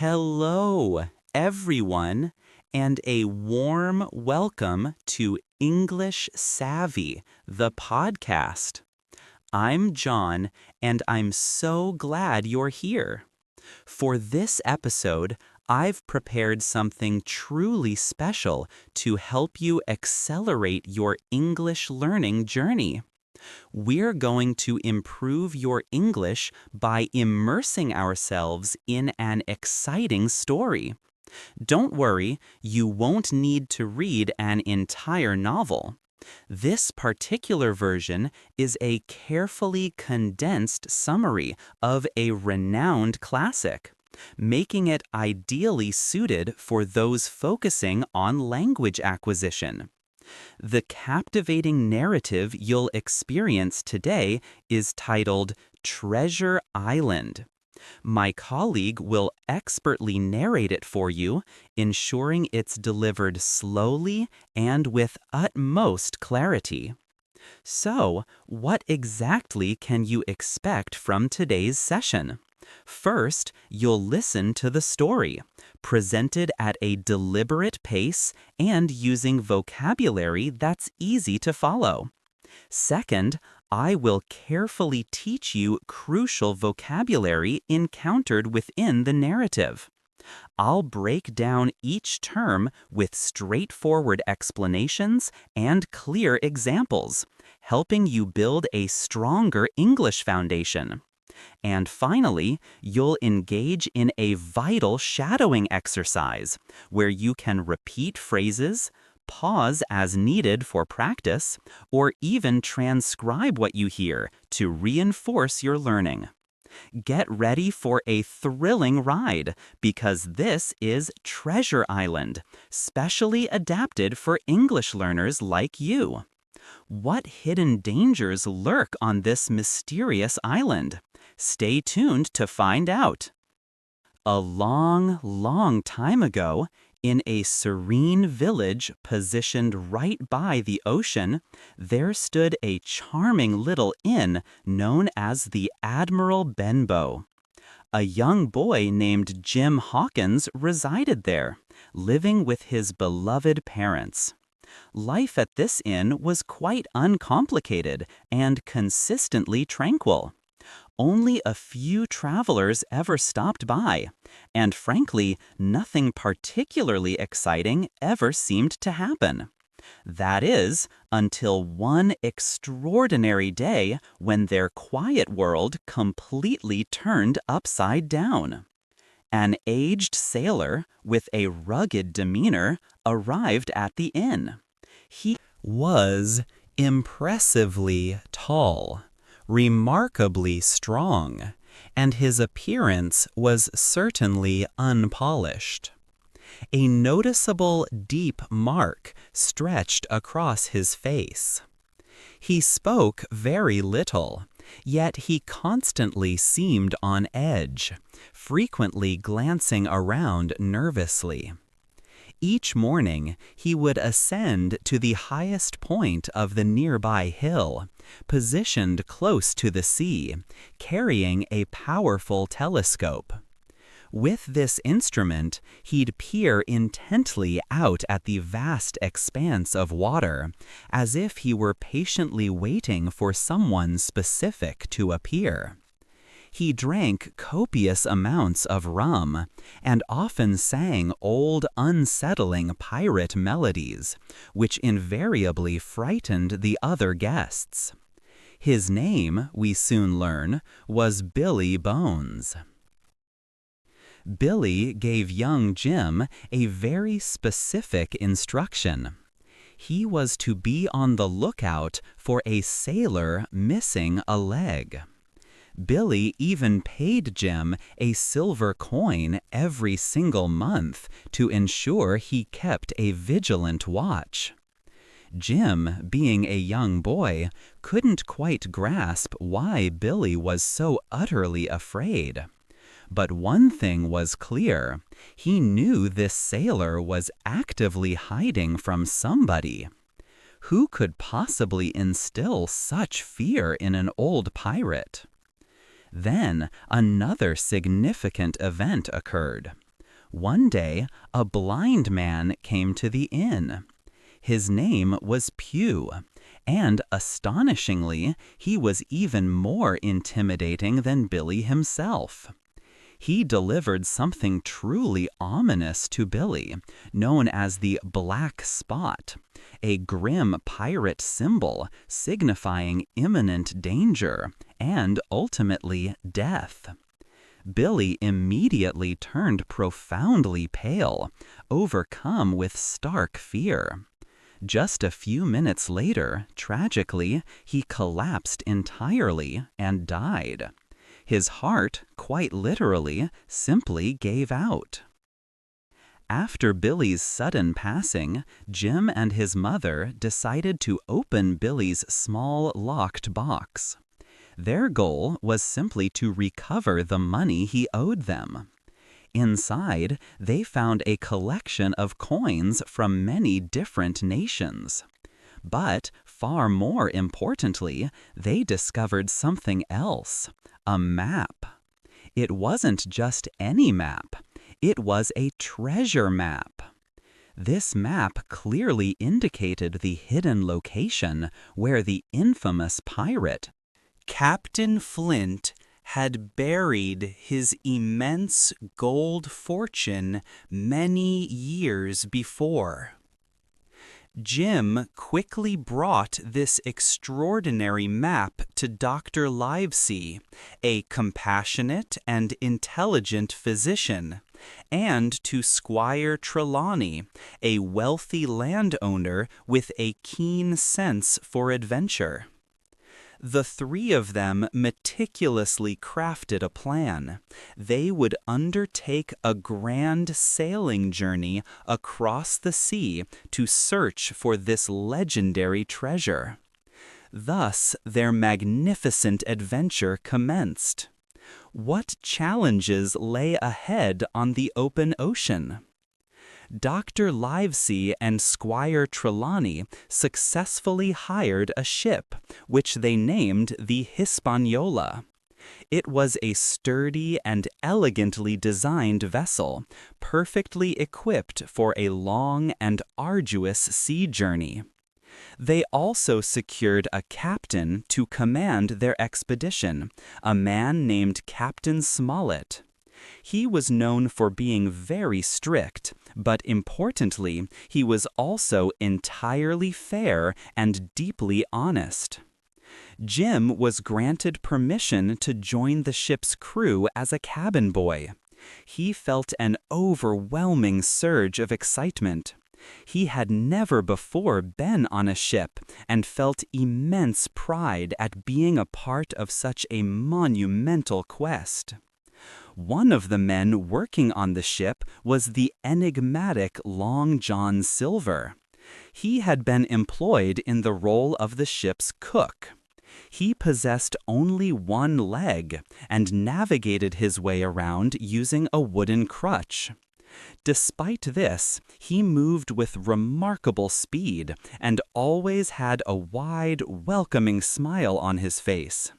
Hello, everyone, and a warm welcome to English Savvy, the podcast. I'm John, and I'm so glad you're here. For this episode, I've prepared something truly special to help you accelerate your English learning journey. We're going to improve your English by immersing ourselves in an exciting story. Don't worry, you won't need to read an entire novel. This particular version is a carefully condensed summary of a renowned classic, making it ideally suited for those focusing on language acquisition. The captivating narrative you'll experience today is titled Treasure Island. My colleague will expertly narrate it for you, ensuring it's delivered slowly and with utmost clarity. So, what exactly can you expect from today's session? First, you'll listen to the story, presented at a deliberate pace and using vocabulary that's easy to follow. Second, I will carefully teach you crucial vocabulary encountered within the narrative. I'll break down each term with straightforward explanations and clear examples, helping you build a stronger English foundation. And finally, you'll engage in a vital shadowing exercise, where you can repeat phrases, pause as needed for practice, or even transcribe what you hear to reinforce your learning. Get ready for a thrilling ride, because this is Treasure Island, specially adapted for English learners like you. What hidden dangers lurk on this mysterious island? Stay tuned to find out. A long, long time ago, in a serene village positioned right by the ocean, there stood a charming little inn known as the Admiral Benbow. A young boy named Jim Hawkins resided there, living with his beloved parents. Life at this inn was quite uncomplicated and consistently tranquil. Only a few travelers ever stopped by, and frankly, nothing particularly exciting ever seemed to happen. That is, until one extraordinary day when their quiet world completely turned upside down. An aged sailor with a rugged demeanor arrived at the inn. He was impressively tall, remarkably strong, and his appearance was certainly unpolished. A noticeable deep mark stretched across his face. He spoke very little, yet he constantly seemed on edge, frequently glancing around nervously. Each morning, he would ascend to the highest point of the nearby hill, positioned close to the sea, carrying a powerful telescope. With this instrument, he'd peer intently out at the vast expanse of water, as if he were patiently waiting for someone specific to appear. He drank copious amounts of rum, and often sang old, unsettling pirate melodies, which invariably frightened the other guests. His name, we soon learn, was Billy Bones. Billy gave young Jim a very specific instruction. He was to be on the lookout for a sailor missing a leg. Billy even paid Jim a silver coin every single month to ensure he kept a vigilant watch. Jim, being a young boy, couldn't quite grasp why Billy was so utterly afraid. But one thing was clear: he knew this sailor was actively hiding from somebody. Who could possibly instill such fear in an old pirate? Then another significant event occurred. One day, a blind man came to the inn. His name was Pew, and astonishingly, he was even more intimidating than Billy himself. He delivered something truly ominous to Billy, known as the Black Spot, a grim pirate symbol signifying imminent danger and ultimately death. Billy immediately turned profoundly pale, overcome with stark fear. Just a few minutes later, tragically, he collapsed entirely and died. His heart, quite literally, simply gave out. After Billy's sudden passing, Jim and his mother decided to open Billy's small locked box. Their goal was simply to recover the money he owed them. Inside, they found a collection of coins from many different nations. But far more importantly, they discovered something else, a map. It wasn't just any map, it was a treasure map. This map clearly indicated the hidden location where the infamous pirate, Captain Flint, had buried his immense gold fortune many years before. Jim quickly brought this extraordinary map to Dr. Livesey, a compassionate and intelligent physician, and to Squire Trelawney, a wealthy landowner with a keen sense for adventure. The three of them meticulously crafted a plan. They would undertake a grand sailing journey across the sea to search for this legendary treasure. Thus, their magnificent adventure commenced. What challenges lay ahead on the open ocean? Dr. Livesey and Squire Trelawney successfully hired a ship, which they named the Hispaniola. It was a sturdy and elegantly designed vessel, perfectly equipped for a long and arduous sea journey. They also secured a captain to command their expedition, a man named Captain Smollett. He was known for being very strict, but importantly, he was also entirely fair and deeply honest. Jim was granted permission to join the ship's crew as a cabin boy. He felt an overwhelming surge of excitement. He had never before been on a ship and felt immense pride at being a part of such a monumental quest. One of the men working on the ship was the enigmatic Long John Silver. He had been employed in the role of the ship's cook. He possessed only one leg and navigated his way around using a wooden crutch. Despite this, he moved with remarkable speed and always had a wide, welcoming smile on his face.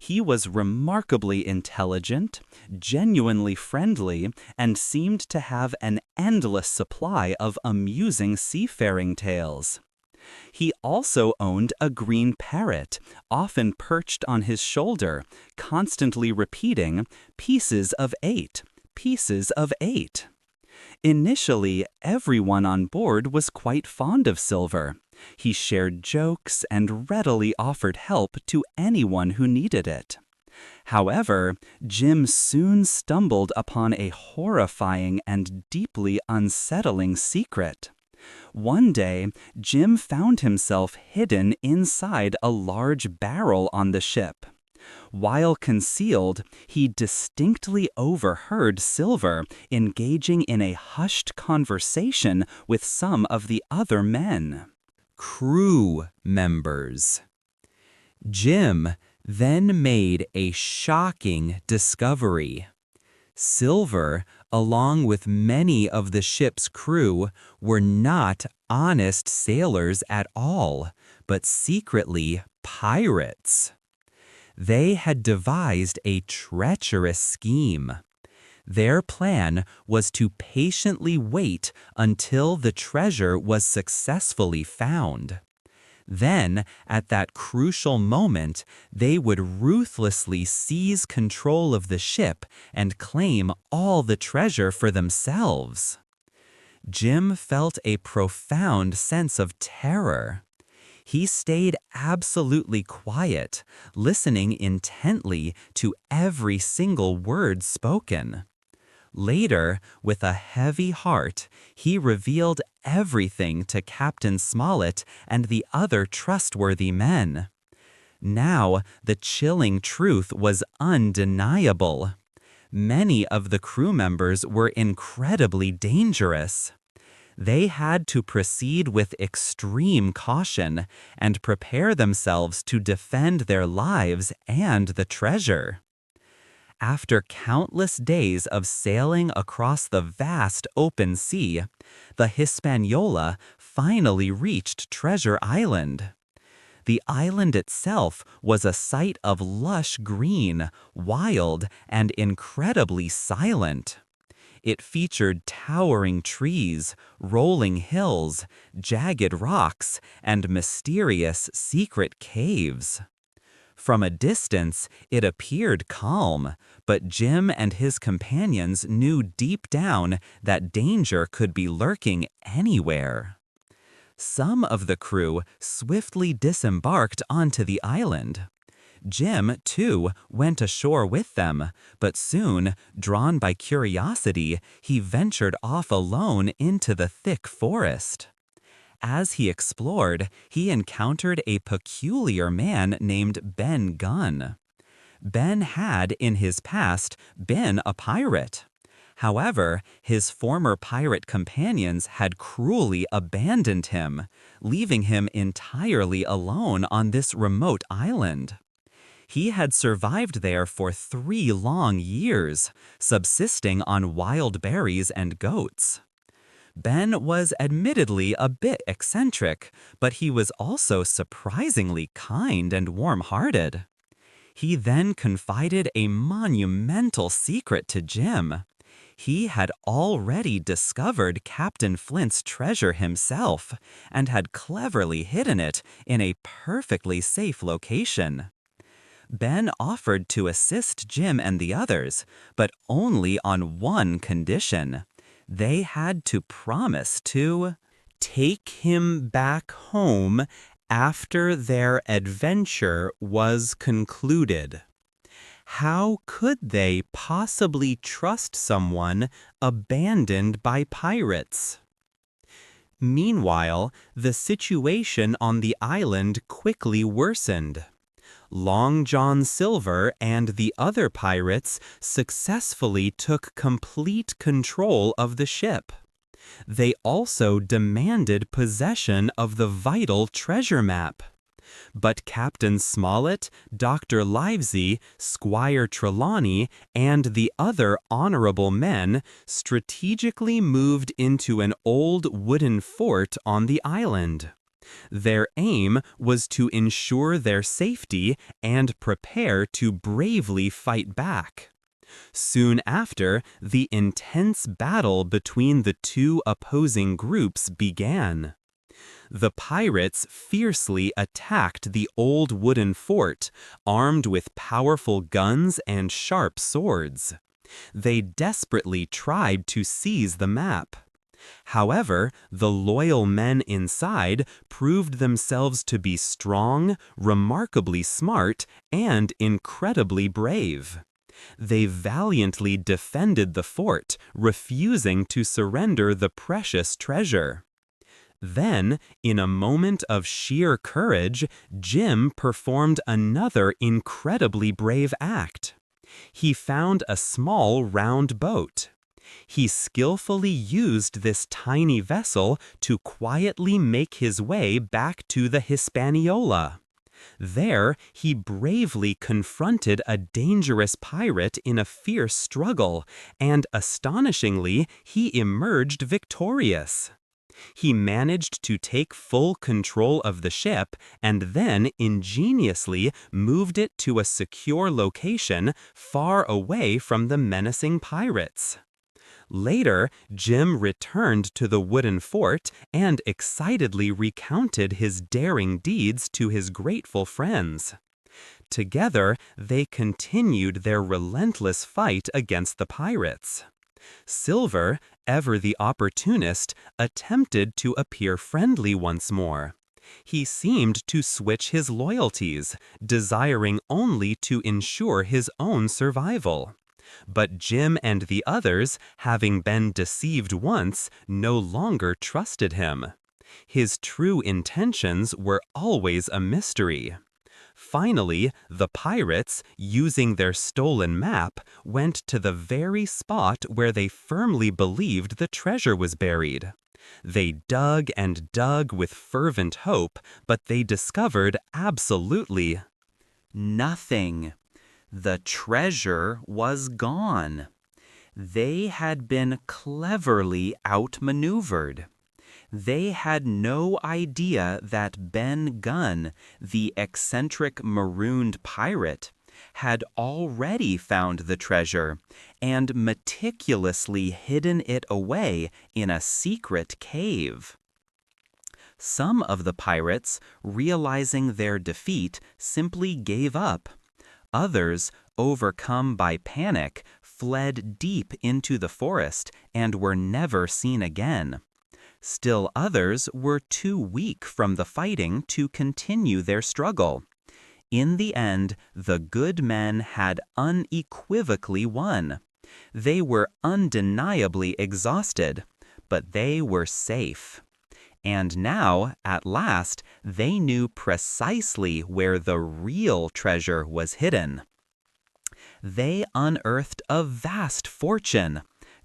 He was remarkably intelligent, genuinely friendly, and seemed to have an endless supply of amusing seafaring tales. He also owned a green parrot, often perched on his shoulder, constantly repeating, "Pieces of 8, pieces of 8." Initially, everyone on board was quite fond of Silver. He shared jokes and readily offered help to anyone who needed it. However, Jim soon stumbled upon a horrifying and deeply unsettling secret. One day, Jim found himself hidden inside a large barrel on the ship. While concealed, he distinctly overheard Silver engaging in a hushed conversation with some of the other men. Crew members. Jim then made a shocking discovery. Silver, along with many of the ship's crew, were not honest sailors at all, but secretly pirates. They had devised a treacherous scheme. Their plan was to patiently wait until the treasure was successfully found. Then, at that crucial moment, they would ruthlessly seize control of the ship and claim all the treasure for themselves. Jim felt a profound sense of terror. He stayed absolutely quiet, listening intently to every single word spoken. Later, with a heavy heart, he revealed everything to Captain Smollett and the other trustworthy men. Now, the chilling truth was undeniable. Many of the crew members were incredibly dangerous. They had to proceed with extreme caution and prepare themselves to defend their lives and the treasure. After countless days of sailing across the vast open sea, the Hispaniola finally reached Treasure Island. The island itself was a sight of lush green, wild, and incredibly silent. It featured towering trees, rolling hills, jagged rocks, and mysterious secret caves. From a distance, it appeared calm, but Jim and his companions knew deep down that danger could be lurking anywhere. Some of the crew swiftly disembarked onto the island. Jim, too, went ashore with them, but soon, drawn by curiosity, he ventured off alone into the thick forest. As he explored, he encountered a peculiar man named Ben Gunn. Ben had, in his past, been a pirate. However, his former pirate companions had cruelly abandoned him, leaving him entirely alone on this remote island. He had survived there for 3 long years, subsisting on wild berries and goats. Ben was admittedly a bit eccentric, but he was also surprisingly kind and warm-hearted. He then confided a monumental secret to Jim. He had already discovered Captain Flint's treasure himself and had cleverly hidden it in a perfectly safe location. Ben offered to assist Jim and the others, but only on one condition. They had to promise to take him back home after their adventure was concluded. How could they possibly trust someone abandoned by pirates? Meanwhile, the situation on the island quickly worsened. Long John Silver and the other pirates successfully took complete control of the ship. They also demanded possession of the vital treasure map. But Captain Smollett, Dr. Livesey, Squire Trelawney, and the other honorable men strategically moved into an old wooden fort on the island. Their aim was to ensure their safety and prepare to bravely fight back. Soon after, the intense battle between the two opposing groups began. The pirates fiercely attacked the old wooden fort, armed with powerful guns and sharp swords. They desperately tried to seize the map. However, the loyal men inside proved themselves to be strong, remarkably smart, and incredibly brave. They valiantly defended the fort, refusing to surrender the precious treasure. Then, in a moment of sheer courage, Jim performed another incredibly brave act. He found a small round boat. He skillfully used this tiny vessel to quietly make his way back to the Hispaniola. There, he bravely confronted a dangerous pirate in a fierce struggle, and astonishingly, he emerged victorious. He managed to take full control of the ship and then ingeniously moved it to a secure location far away from the menacing pirates. Later, Jim returned to the wooden fort and excitedly recounted his daring deeds to his grateful friends. Together, they continued their relentless fight against the pirates. Silver, ever the opportunist, attempted to appear friendly once more. He seemed to switch his loyalties, desiring only to ensure his own survival. But Jim and the others, having been deceived once, no longer trusted him. His true intentions were always a mystery. Finally, the pirates, using their stolen map, went to the very spot where they firmly believed the treasure was buried. They dug and dug with fervent hope, but they discovered absolutely nothing. The treasure was gone. They had been cleverly outmaneuvered. They had no idea that Ben Gunn, the eccentric marooned pirate, had already found the treasure and meticulously hidden it away in a secret cave. Some of the pirates, realizing their defeat, simply gave up. Others, overcome by panic, fled deep into the forest and were never seen again. Still others were too weak from the fighting to continue their struggle. In the end, the good men had unequivocally won. They were undeniably exhausted, but they were safe. And now, at last, they knew precisely where the real treasure was hidden. They unearthed a vast fortune.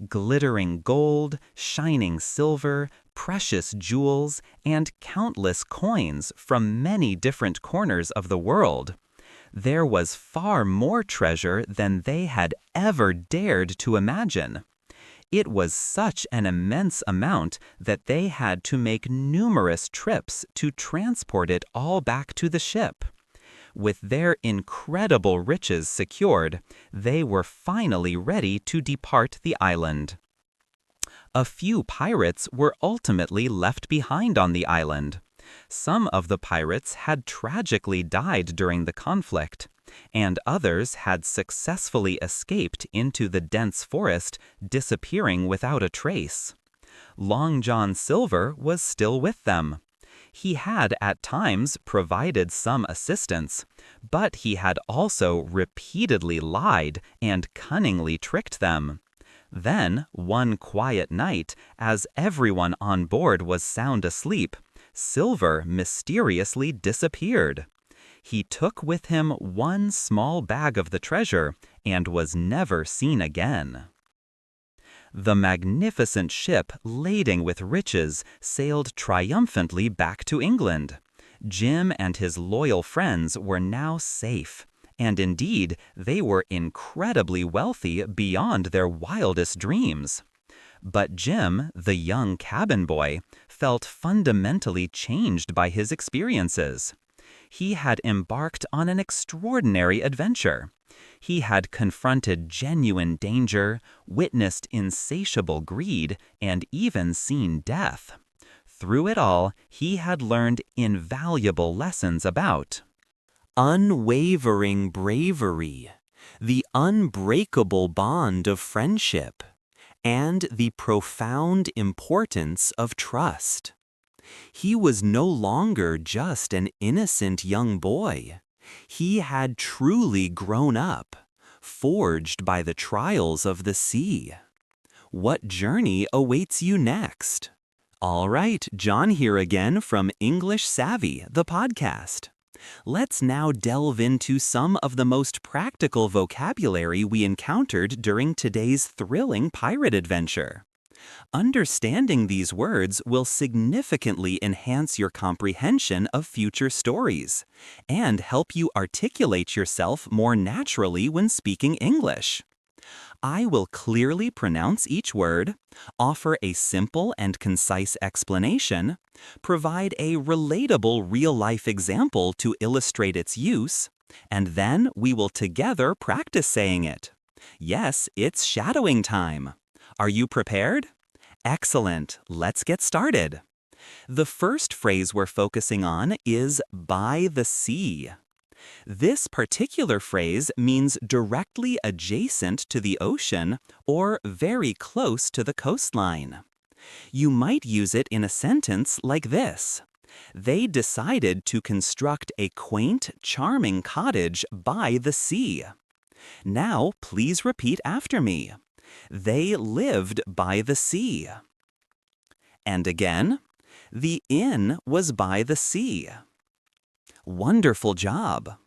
Glittering gold, shining silver, precious jewels, and countless coins from many different corners of the world. There was far more treasure than they had ever dared to imagine. It was such an immense amount that they had to make numerous trips to transport it all back to the ship. With their incredible riches secured, they were finally ready to depart the island. A few pirates were ultimately left behind on the island. Some of the pirates had tragically died during the conflict, and others had successfully escaped into the dense forest, disappearing without a trace. Long John Silver was still with them. He had at times provided some assistance, but he had also repeatedly lied and cunningly tricked them. Then, one quiet night, as everyone on board was sound asleep, Silver mysteriously disappeared. He took with him one small bag of the treasure and was never seen again. The magnificent ship laden with riches sailed triumphantly back to England. Jim and his loyal friends were now safe, and indeed they were incredibly wealthy beyond their wildest dreams. But Jim, the young cabin boy, felt fundamentally changed by his experiences. He had embarked on an extraordinary adventure. He had confronted genuine danger, witnessed insatiable greed, and even seen death. Through it all, he had learned invaluable lessons about unwavering bravery, the unbreakable bond of friendship, and the profound importance of trust. He was no longer just an innocent young boy. He had truly grown up, forged by the trials of the sea. What journey awaits you next? All right, John here again from English Savvy, the podcast. Let's now delve into some of the most practical vocabulary we encountered during today's thrilling pirate adventure. Understanding these words will significantly enhance your comprehension of future stories and help you articulate yourself more naturally when speaking English. I will clearly pronounce each word, offer a simple and concise explanation, provide a relatable real-life example to illustrate its use, and then we will together practice saying it. Yes, it's shadowing time. Are you prepared? Excellent. Let's get started. The first phrase we're focusing on is by the sea. This particular phrase means directly adjacent to the ocean or very close to the coastline. You might use it in a sentence like this. They decided to construct a quaint, charming cottage by the sea. Now, please repeat after me. They lived by the sea. And again, the inn was by the sea. Wonderful job!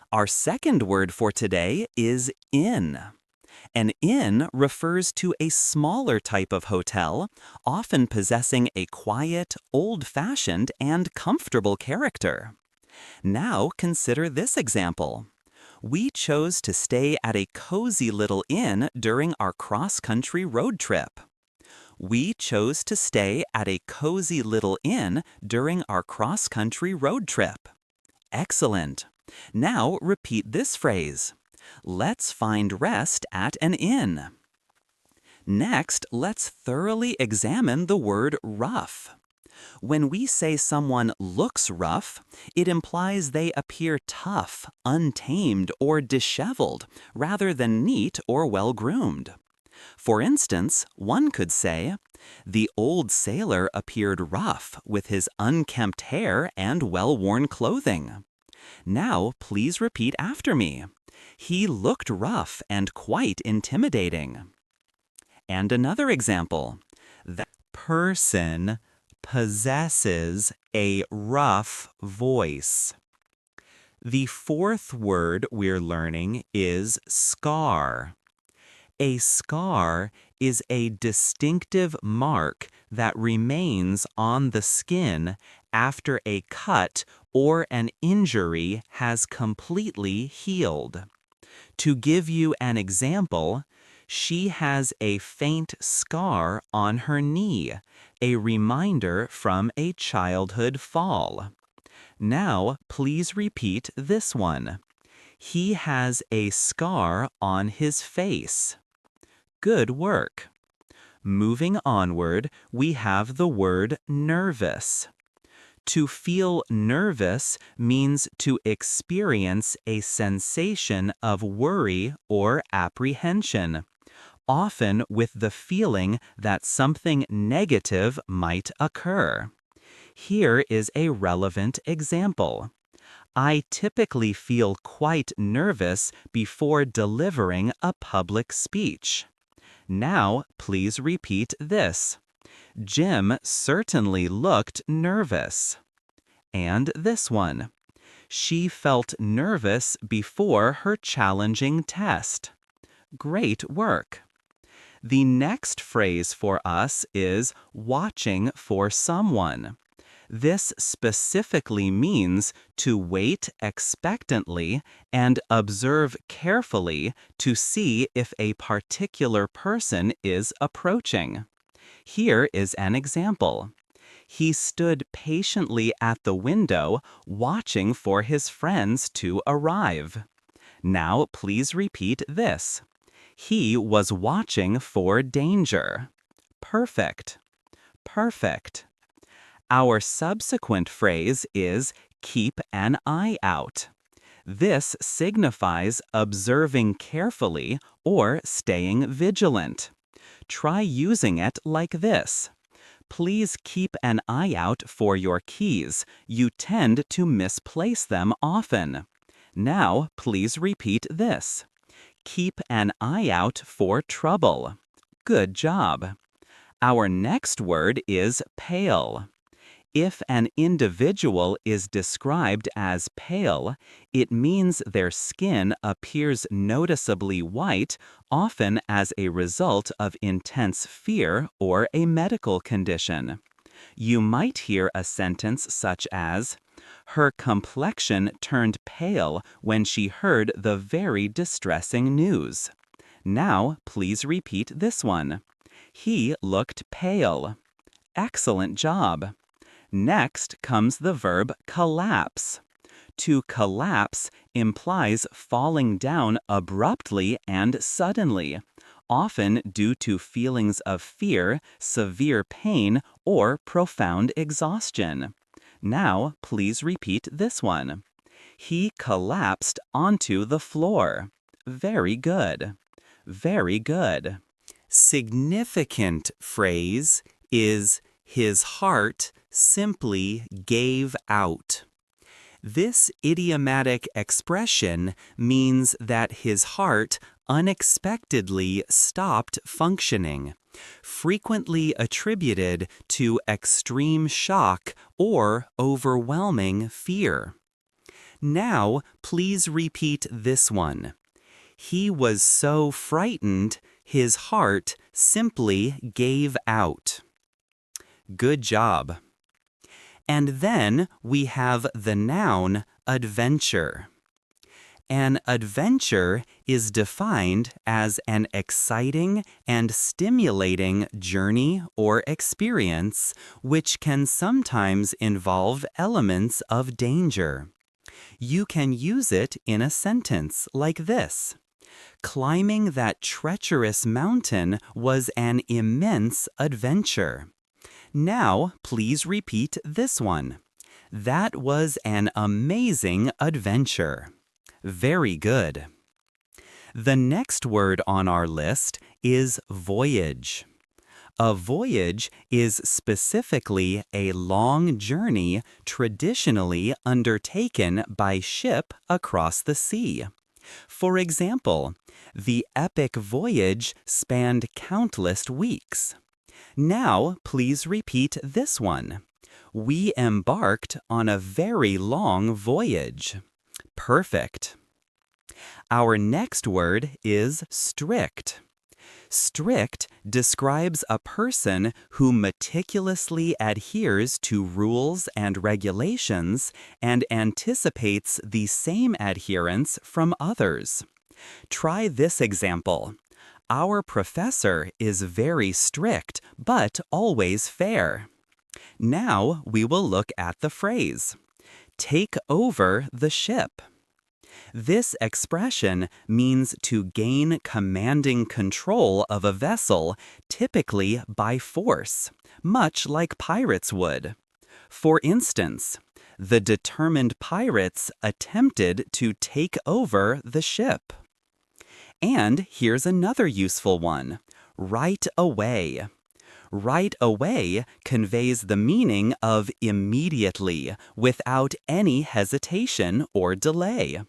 Our second word for today is inn. An inn refers to a smaller type of hotel, often possessing a quiet, old-fashioned, and comfortable character. Now consider this example. We chose to stay at a cozy little inn during our cross-country road trip. We chose to stay at a cozy little inn during our cross-country road trip. Excellent! Now repeat this phrase. Let's find rest at an inn. Next, let's thoroughly examine the word rough. When we say someone looks rough, it implies they appear tough, untamed, or disheveled, rather than neat or well-groomed. For instance, one could say, "The old sailor appeared rough with his unkempt hair and well-worn clothing." Now, please repeat after me. He looked rough and quite intimidating. And another example. That person possesses a rough voice. The fourth word we're learning is scar. A scar is a distinctive mark that remains on the skin after a cut or an injury has completely healed. To give you an example, she has a faint scar on her knee, a reminder from a childhood fall. Now, please repeat this one. He has a scar on his face. Good work. Moving onward, we have the word nervous. To feel nervous means to experience a sensation of worry or apprehension, often with the feeling that something negative might occur. Here is a relevant example. I typically feel quite nervous before delivering a public speech. Now, please repeat this. Jim certainly looked nervous. And this one. She felt nervous before her challenging test. Great work. The next phrase for us is watching for someone. This specifically means to wait expectantly and observe carefully to see if a particular person is approaching. Here is an example. He stood patiently at the window, watching for his friends to arrive. Now please repeat this. He was watching for danger. Perfect. Perfect. Our subsequent phrase is keep an eye out. This signifies observing carefully or staying vigilant. Try using it like this. Please keep an eye out for your keys. You tend to misplace them often. Now, please repeat this. Keep an eye out for trouble. Good job. Our next word is pale. If an individual is described as pale, it means their skin appears noticeably white, often as a result of intense fear or a medical condition. You might hear a sentence such as, "Her complexion turned pale when she heard the very distressing news." Now, please repeat this one. He looked pale. Excellent job. Next comes the verb collapse. To collapse implies falling down abruptly and suddenly, often due to feelings of fear, severe pain, or profound exhaustion. Now, please repeat this one. He collapsed onto the floor. Very good. Very good. Significant phrase is his heart simply gave out. This idiomatic expression means that his heart unexpectedly stopped functioning, frequently attributed to extreme shock or overwhelming fear. Now, please repeat this one. He was so frightened, his heart simply gave out. Good job. And then we have the noun adventure. An adventure is defined as an exciting and stimulating journey or experience which can sometimes involve elements of danger. You can use it in a sentence like this. Climbing that treacherous mountain was an immense adventure. Now, please repeat this one. That was an amazing adventure. Very good. The next word on our list is voyage. A voyage is specifically a long journey traditionally undertaken by ship across the sea. For example, the epic voyage spanned countless weeks. Now, please repeat this one. We embarked on a very long voyage. Perfect. Our next word is strict. Strict describes a person who meticulously adheres to rules and regulations and anticipates the same adherence from others. Try this example. Our professor is very strict, but always fair. Now we will look at the phrase, take over the ship. This expression means to gain commanding control of a vessel, typically by force, much like pirates would. For instance, the determined pirates attempted to take over the ship. And here's another useful one, right away. Right away conveys the meaning of immediately, without any hesitation or delay.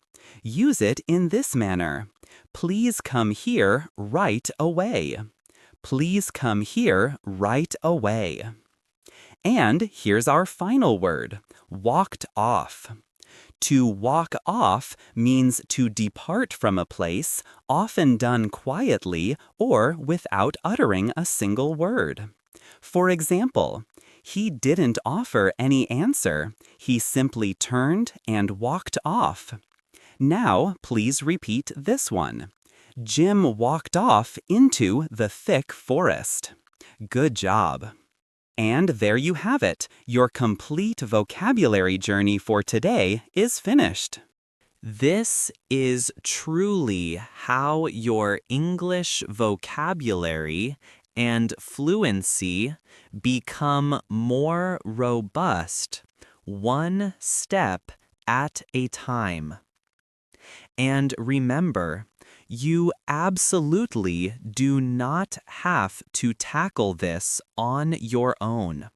Use it in this manner. Please come here right away. Please come here right away. And here's our final word, walked off. To walk off means to depart from a place, often done quietly or without uttering a single word. For example, he didn't offer any answer. He simply turned and walked off. Now, please repeat this one. Jim walked off into the thick forest. Good job. And there you have it. Your complete vocabulary journey for today is finished. This is truly how your English vocabulary and fluency become more robust, one step at a time. And remember, you absolutely do not have to tackle this on your own.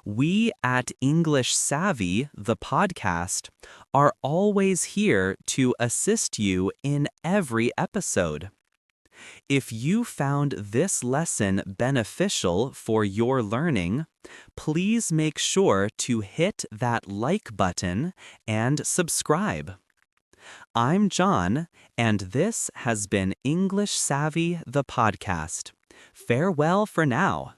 We at English Savvy, the podcast, are always here to assist you in every episode. If you found this lesson beneficial for your learning, please make sure to hit that like button and subscribe. I'm John, and this has been English Savvy, the podcast. Farewell for now.